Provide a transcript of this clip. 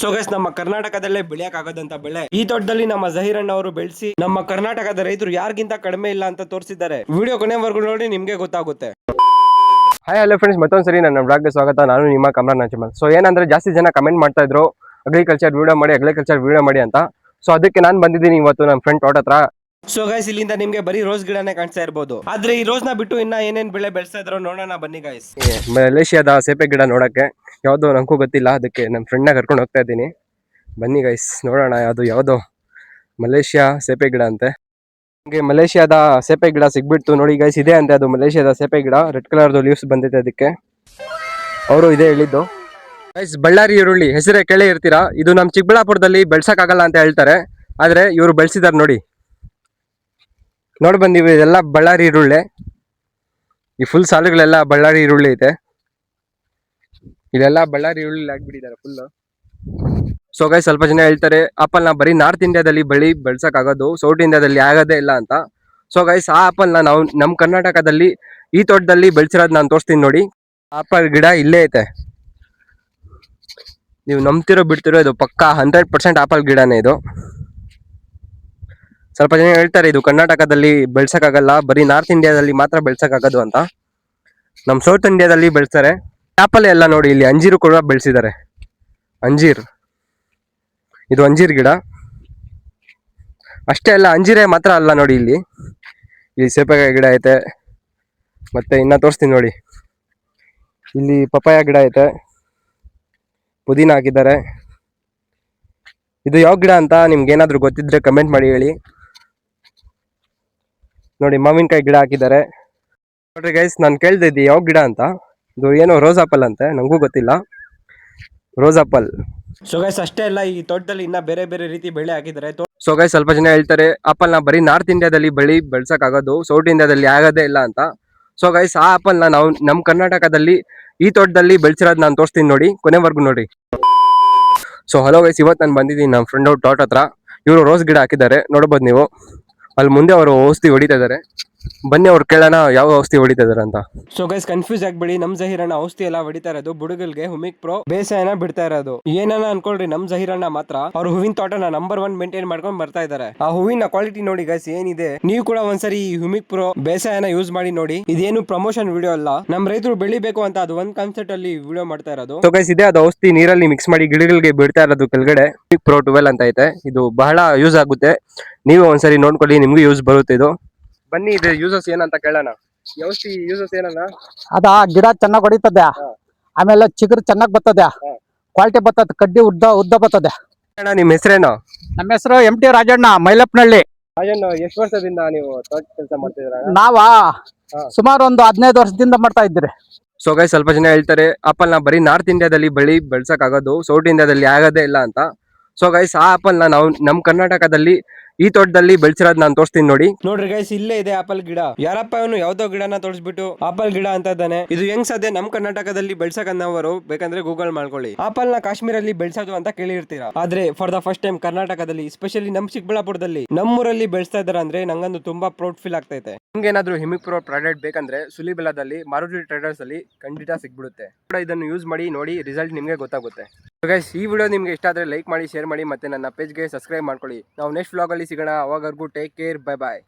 So guys, ನಮ್ಮ ಕರ್ನಾಟಕದಲ್ಲೇ ಬೆಳೆಯಕ್ಕಾಗದಂತ ಬೆಳೆ ಈ ತೋಟದಲ್ಲಿ ನಮ್ಮ ಜಹೀರ್ ಅಣ್ಣ ಅವರು ಬೆಳೆಸಿ ನಮ್ಮ ಕರ್ನಾಟಕದ ರೈತರು ಯಾರಿಗಿಂತ ಕಡಿಮೆ ಇಲ್ಲ ಅಂತ ತೋರಿಸಿದ್ದಾರೆ. ವಿಡಿಯೋ ಕೊನೆವರೆಗೂ ನೋಡಿ, ನಿಮ್ಗೆ ಗೊತ್ತಾಗುತ್ತೆ. ಹಾಯ್ ಹಲೋ ಫ್ರೆಂಡ್ಸ್, ಮತ್ತೊಂದ್ಸರಿ ನನ್ನ ಬ್ಲಾಗ್ಗೆ ಸ್ವಾಗತ. ನಾನು ನಿಮ್ಮ ಕಮರಾನ್ ನಚಿಮಲ್. ಸೊ ಏನಂದ್ರೆ ಜಾಸ್ತಿ ಜನ ಕಮೆಂಟ್ ಮಾಡ್ತಾ ಇದ್ರು ಅಗ್ರಿಕಲ್ಚರ್ ವಿಡಿಯೋ ಮಾಡಿ ಅಂತ. ಸೊ ಅದಕ್ಕೆ ನಾನು ಬಂದಿದ್ದೀನಿ ಇವತ್ತು ನಮ್ಮ ಫ್ರೆಂಡ್ ತೋಟ ಹತ್ರ. ಸೊ ಗೈಸ್, ಇಲ್ಲಿಂದ ನಿಮ್ಗೆ ಬರೀ ರೋಸ್ ಗಿಡನೇ ಕಾಣಿಸ್ತಾ ಇರಬಹುದು. ಆದ್ರೆ ಈ ರೋಸ್ ನ ಬಿಟ್ಟು ಇನ್ನ ಏನೇನ್ ಬೆಳೆ ಬೆಳೆಸ್ತಾ ಇದ್ರು ನೋಡೋಣ ಬನ್ನಿ ಗೈಸ್. ಮಲೇಷಿಯಾದ ಸೇಪೆ ಗಿಡ ನೋಡಕ್ಕೆ ಯಾವ್ದು ನಂಗೂ ಗೊತ್ತಿಲ್ಲ, ಅದಕ್ಕೆ ನಮ್ಮ ಫ್ರೆಂಡ್ನ ಕರ್ಕೊಂಡು ಹೋಗ್ತಾ ಇದ್ದೀನಿ. ಬನ್ನಿ ಗೈಸ್ ನೋಡೋಣ ಯಾವ್ದು ಮಲೇಷಿಯಾ ಸೇಪೆ ಗಿಡ ಅಂತೆ. ನಿಮಗೆ ಮಲೇಷಿಯಾದ ಸೇಪೆ ಗಿಡ ಸಿಗ್ಬಿಡ್ತು ನೋಡಿ ಗೈಸ್. ಇದೆ ಅಂತೆ ಅದು ಮಲೇಷಿಯಾದ ಸೇಪೆ ಗಿಡ. ರೆಡ್ ಕಲರ್ದು ಲೀವ್ಸ್ ಬಂದಿದೆ ಅದಕ್ಕೆ. ಅವರು ಇದೇ ಹೇಳಿದ್ದು ಗೈಸ್. ಬಳ್ಳಾರಿ ಈರುಳ್ಳಿ ಹೆಸರೇ ಕೇಳೇ ಇರ್ತೀರಾ. ಇದು ನಮ್ಮ ಚಿಕ್ಕಬಳ್ಳಾಪುರದಲ್ಲಿ ಬೆಳ್ಸಕ್ಕಾಗಲ್ಲ ಅಂತ ಹೇಳ್ತಾರೆ, ಆದ್ರೆ ಇವರು ಬೆಳೆಸಿದಾರೆ ನೋಡಿ. ಬಂದಿವಿ, ಇದೆಲ್ಲ ಬಳ್ಳಾರಿ ಈರುಳ್ಳಿ. ಈ ಫುಲ್ ಸಾಲುಗಳೆಲ್ಲ ಬಳ್ಳಾರಿ ಈರುಳ್ಳಿ ಐತೆ. ಇದೆಲ್ಲ ಬಳ್ಳಾರಿ ಈರುಳ್ಳಿ ಹಾಕ್ಬಿಟ್ಟಿದ್ದಾರೆ ಫುಲ್. ಸೊ ಗೈಸ್, ಸ್ವಲ್ಪ ಜನ ಹೇಳ್ತಾರೆ ಆಪಲ್ ನ ಬರೀ ನಾರ್ತ್ ಇಂಡಿಯಾದಲ್ಲಿ ಬೆಳ್ಸಕ್ಕಾಗೋದು, ಸೌತ್ ಇಂಡಿಯಾದಲ್ಲಿ ಆಗೋದೇ ಇಲ್ಲ ಅಂತ. ಸೊ ಗೈಸ್, ಆ ಆಪಲ್ ನ ನಾವು ನಮ್ಮ ಕರ್ನಾಟಕದಲ್ಲಿ ಈ ತೋಟದಲ್ಲಿ ಬೆಳ್ಸಿರೋದು ನಾನು ತೋರಿಸ್ತೀನಿ ನೋಡಿ. ಆಪಲ್ ಗಿಡ ಇಲ್ಲೇ ಐತೆ. ನೀವು ನಂಬ್ತಿರೋ ಬಿಡ್ತಿರೋ, ಇದು ಪಕ್ಕಾ 100% ಆಪಲ್ ಗಿಡನೇ ಇದು. ಸ್ವಲ್ಪ ಜನ ಹೇಳ್ತಾರೆ ಇದು ಕರ್ನಾಟಕದಲ್ಲಿ ಬೆಳ್ಸಕ್ಕಾಗಲ್ಲ, ಬರೀ ನಾರ್ತ್ ಇಂಡಿಯಾದಲ್ಲಿ ಮಾತ್ರ ಬೆಳ್ಸಕ್ಕಾಗೋದು ಅಂತ. ನಮ್ಮ ಸೌತ್ ಇಂಡಿಯಾದಲ್ಲಿ ಬೆಳೆಸ್ತಾರೆ. ಆಪಲ್ ಎಲ್ಲ ನೋಡಿ, ಇಲ್ಲಿ ಅಂಜೀರು ಕೂಡ ಬೆಳೆಸಿದ್ದಾರೆ. ಇದು ಅಂಜೀರ್ ಗಿಡ ಅಷ್ಟೇ ಅಲ್ಲ, ಅಂಜೀರೇ ಮಾತ್ರ ಅಲ್ಲ ನೋಡಿ, ಇಲ್ಲಿ ಸೇಪೆಕಾಯಿ ಗಿಡ ಐತೆ. ಮತ್ತೆ ಇನ್ನ ತೋರಿಸ್ತೀನಿ ನೋಡಿ, ಇಲ್ಲಿ ಪಪಾಯ ಗಿಡ ಐತೆ, ಪುದೀನ ಹಾಕಿದ್ದಾರೆ. ಇದು ಯಾವ ಗಿಡ ಅಂತ ನಿಮ್ಗೆ ಏನಾದ್ರು ಗೊತ್ತಿದ್ರೆ ಕಮೆಂಟ್ ಮಾಡಿ ಹೇಳಿ. ನೋಡಿ, ಮಾವಿನಕಾಯಿ ಗಿಡ ಹಾಕಿದ್ದಾರೆ. ನೋಡ್ರಿ ಗೈಸ್, ನಾನು ಕೇಳ್ದೆ ಇದು ಯಾವ ಗಿಡ ಅಂತ. ಇದು ಏನೋ ರೋಸ್ ಆಪಲ್ ಅಂತೆ, ನಂಗೂ ಗೊತ್ತಿಲ್ಲ. Rose apple. ಸೊ ಗೈಸ್, ಅಷ್ಟೇ ಅಲ್ಲ, ಈ ತೋಟದಲ್ಲಿ ಇನ್ನ ಬೇರೆ ಬೇರೆ ರೀತಿ ಬೆಳೆ ಹಾಕಿದ್ದಾರೆ. ಸೊ ಗೈಸ್, ಸ್ವಲ್ಪ ಜನ ಹೇಳ್ತಾರೆ ಆಪಲ್ ನ ಬರೀ ನಾರ್ತ್ ಇಂಡಿಯಾದಲ್ಲಿ ಬೆಳ್ಸಕ್ಕಾಗೋದು, ಸೌತ್ ಇಂಡಿಯಾದಲ್ಲಿ ಆಗೋದೇ ಇಲ್ಲ ಅಂತ. ಸೊ ಗೈಸ್, ಆ ಆಪಲ್ ನ ನಾವು ನಮ್ಮ ಕರ್ನಾಟಕದಲ್ಲಿ ಈ ತೋಟದಲ್ಲಿ ಬೆಳ್ಸಿರೋದು ನಾನು ತೋರಿಸ್ತೀನಿ ನೋಡಿ, ಕೊನೆವರೆಗೂ ನೋಡಿ. ಸೊ ಹಲೋ ಗೈಸ್, ಇವತ್ತು ನಾನು ಬಂದಿದ್ದೀನಿ ನಮ್ಮ ಫ್ರೆಂಡ್ ಅವ್ರ ತೋಟ ಹತ್ರ. ಇವರು ರೋಸ್ ಗಿಡ ಹಾಕಿದ್ದಾರೆ, ನೋಡ್ಬೋದು ನೀವು. ಅಲ್ಲಿ ಮುಂದೆ ಅವರು ಔಷಧಿ ಹೊಡಿತಾ ಇದಾರೆ. ಬನ್ನಿ ಅವ್ರು ಕೇಳೋಣ ಯಾವ ಔಷಧಿ ಹೊಡಿತಾ ಇದಾರೆ ಅಂತ. ಸೊ ಗೈಸ್, ಕನ್ಫ್ಯೂಸ್ ಆಗ್ಬೇಡಿ, ನಮ್ ಜಹೀರಣ್ಣ ಔಷಧಿ ಎಲ್ಲ ಹೊಡಿತಾ ಇರೋದು ಬುಡಗಲ್ಗೆ ಹುಮಿಕ್ ಪ್ರೋ ಬೇಸಾಯನ ಬಿಡ್ತಾ ಇರೋದು. ಏನನ್ನ ಅನ್ಕೊಳ್ರಿ, ನಮ್ ಜಹೀರಣ್ಣ ಮಾತ್ರ ಅವ್ರ ಹೂವಿನ ತೋಟನ ನಂಬರ್ 1 ಮೇಂಟೈನ್ ಮಾಡ್ಕೊಂಡು ಬರ್ತಾ ಇದಾರೆ. ಆ ಹೂವಿನ ಕ್ವಾಲಿಟಿ ನೋಡಿ ಗೈಸ್ ಏನಿದೆ. ನೀವು ಕೂಡ ಒಂದ್ಸರಿ ಈ ಹುಮಿಕ್ ಪ್ರೋ ಬೇಸಾಯನ ಯೂಸ್ ಮಾಡಿ ನೋಡಿ. ಇದೇನು ಪ್ರಮೋಷನ್ ವಿಡಿಯೋ ಅಲ್ಲ, ನಮ್ ರೈತರು ಬೆಳಿಬೇಕು ಅಂತ ಅದು ಒಂದ್ ಕಾನ್ಸೆಪ್ಟ್ ಅಲ್ಲಿ ವಿಡಿಯೋ ಮಾಡ್ತಾ ಇರೋದು. ಸೊ ಗೈಸ್, ಇದೆ ಅದು ಔಷಧಿ ನೀರಲ್ಲಿ ಮಿಕ್ಸ್ ಮಾಡಿ ಗಿಡಗಳಿಗೆ ಬಿಡ್ತಾ ಇರೋದು ಕೆಳಗಡೆ. ಹುಮಿಕ್ ಪ್ರೋ 12 ಅಂತ ಐತೆ. ಇದು ಬಹಳ ಯೂಸ್ ಆಗುತ್ತೆ, ನೀವು ಒಂದ್ಸರಿ ನೋಡ್ಕೊಳ್ಳಿ, ನಿಮ್ಗೂ ಯೂಸ್ ಬರುತ್ತೆ ಇದು. ಬನ್ನಿ ಇದು ಯೂಸಸ್ ಏನಂತ ಕೇಳೋಣ. ಔಷಧಿ ಯೂಸಸ್ ಏನಲ್ಲ, ಅದ ಗಿಡ ಚೆನ್ನಾಗ್ ಹೊಡಿತದೆ, ಆಮೇಲೆ ಚಿಗುರು ಚೆನ್ನಾಗ್ ಬರ್ತದೆ, ಕ್ವಾಲಿಟಿ ಬರ್ತದೆ, ಕಡ್ಡಿ ಉದ್ದ ಬರ್ತದೆ. ನಿಮ್ ಹೆಸರೇನು? ನಮ್ಮ ಹೆಸರು MT ರಾಜಣ್ಣ, ಮೈಲಪ್ಪನಹಳ್ಳಿ. ರಾಜಣ್ಣ, ಎಷ್ಟು ವರ್ಷದಿಂದ ನೀವು ತೋಟ ಕೆಲಸ ಮಾಡ್ತಿದ್ದೀರಾ? ನಾವ ಸುಮಾರು ಒಂದು 15 ವರ್ಷದಿಂದ ಮಾಡ್ತಾ ಇದ್ದೀರಿ. ಸೊ ಗೈಸ್, ಸ್ವಲ್ಪ ಜನ ಹೇಳ್ತಾರೆ ಆಪಲ್ ನ ಬರೀ ನಾರ್ತ್ ಇಂಡಿಯಾದಲ್ಲಿ ಬೆಳ್ಸಕ್ಕಾಗೋದು, ಸೌತ್ ಇಂಡಿಯಾದಲ್ಲಿ ಆಗೋದೇ ಇಲ್ಲ ಅಂತ. ಸೊ ಗೈಸ್, ಆ ಆಪಲ್ ನ ನಾವು ನಮ್ಮ ಕರ್ನಾಟಕದಲ್ಲಿ ಈ ತೋಟದಲ್ಲಿ ಬೆಳ್ಸಿರೋದು ನಾನು ತೋರಿಸ್ತೀನಿ ನೋಡಿ. ನೋಡ್ರಿ ಗೈಸ್, ಇಲ್ಲೇ ಇದೆ ಆಪಲ್ ಗಿಡ. ಯಾರಪ್ಪ ಇವನು ಯಾವ್ದೋ ಗಿಡನ ತೋರಿಸ್ಬಿಟ್ಟು ಆಪಲ್ ಗಿಡ ಅಂತ ಇದ್ದಾನೆ. ಇದು ಹೆಂಗ್ ಸಾಧ್ಯ ನಮ್ ಕರ್ನಾಟಕದಲ್ಲಿ ಬೆಳ್ಸಕನ್ನವರು? ಬೇಕಂದ್ರೆ ಗೂಗಲ್ ಮಾಡ್ಕೊಳ್ಳಿ. ಆಪಲ್ ನ ಕಾಶ್ಮೀರಲ್ಲಿ ಬೆಳ್ಸೋದು ಅಂತ ಕೇಳಿರ್ತೀರಾ, ಆದ್ರೆ ಫಾರ್ ದ ಫಸ್ಟ್ ಟೈಮ್ ಕರ್ನಾಟಕದಲ್ಲಿ, ಎಸ್ಪೆಷಲಿ ನಮ್ ಚಿಕ್ಕಬಳ್ಳಾಪುರದಲ್ಲಿ, ನಮ್ಮೂರಲ್ಲಿ ಬೆಳ್ಸ್ತಾ ಇದಾರೆ ಅಂದ್ರೆ ನಂಗಂದು ತುಂಬಾ ಪ್ರೌಡ್ ಫೀಲ್ ಆಗ್ತೈತೆ. ನಿಮ್ಗೆ ಏನಾದ್ರು ಹುಮಿಕ್ ಪ್ರೋ ಪ್ರಾಡಕ್ಟ್ ಬೇಕಂದ್ರೆ ಸುಲಿಬೆಲಾದಲ್ಲಿ ಮಾರುತಿ ಟ್ರೇಡರ್ಸ್ ಅಲ್ಲಿ ಖಂಡಿತ ಸಿಗ್ಬಿಡುತ್ತೆ. ಇದನ್ನು ಯೂಸ್ ಮಾಡಿ ನೋಡಿ, ರಿಸಲ್ಟ್ ನಿಮ್ಗೆ ಗೊತ್ತಾಗುತ್ತೆ. ಗೈಸ್, ಈ ವಿಡಿಯೋ ನಿಮ್ಗೆ ಇಷ್ಟ ಆದ್ರೆ ಲೈಕ್ ಮಾಡಿ, ಶೇರ್ ಮಾಡಿ, ಮತ್ತೆ ನನ್ನ ಪೇಜ್ಗೆ ಸಬ್ಸ್ಕ್ರೈಬ್ ಮಾಡ್ಕೊಳ್ಳಿ. ನಾವು ನೆಕ್ಸ್ಟ್ ವ್ಲಾಗ್ ಅಲ್ಲಿ ಸಿಗೋಣ. ಅವಾಗವರೆಗೂ ಟೇಕ್ ಕೇರ್, ಬೈ ಬಾಯ್.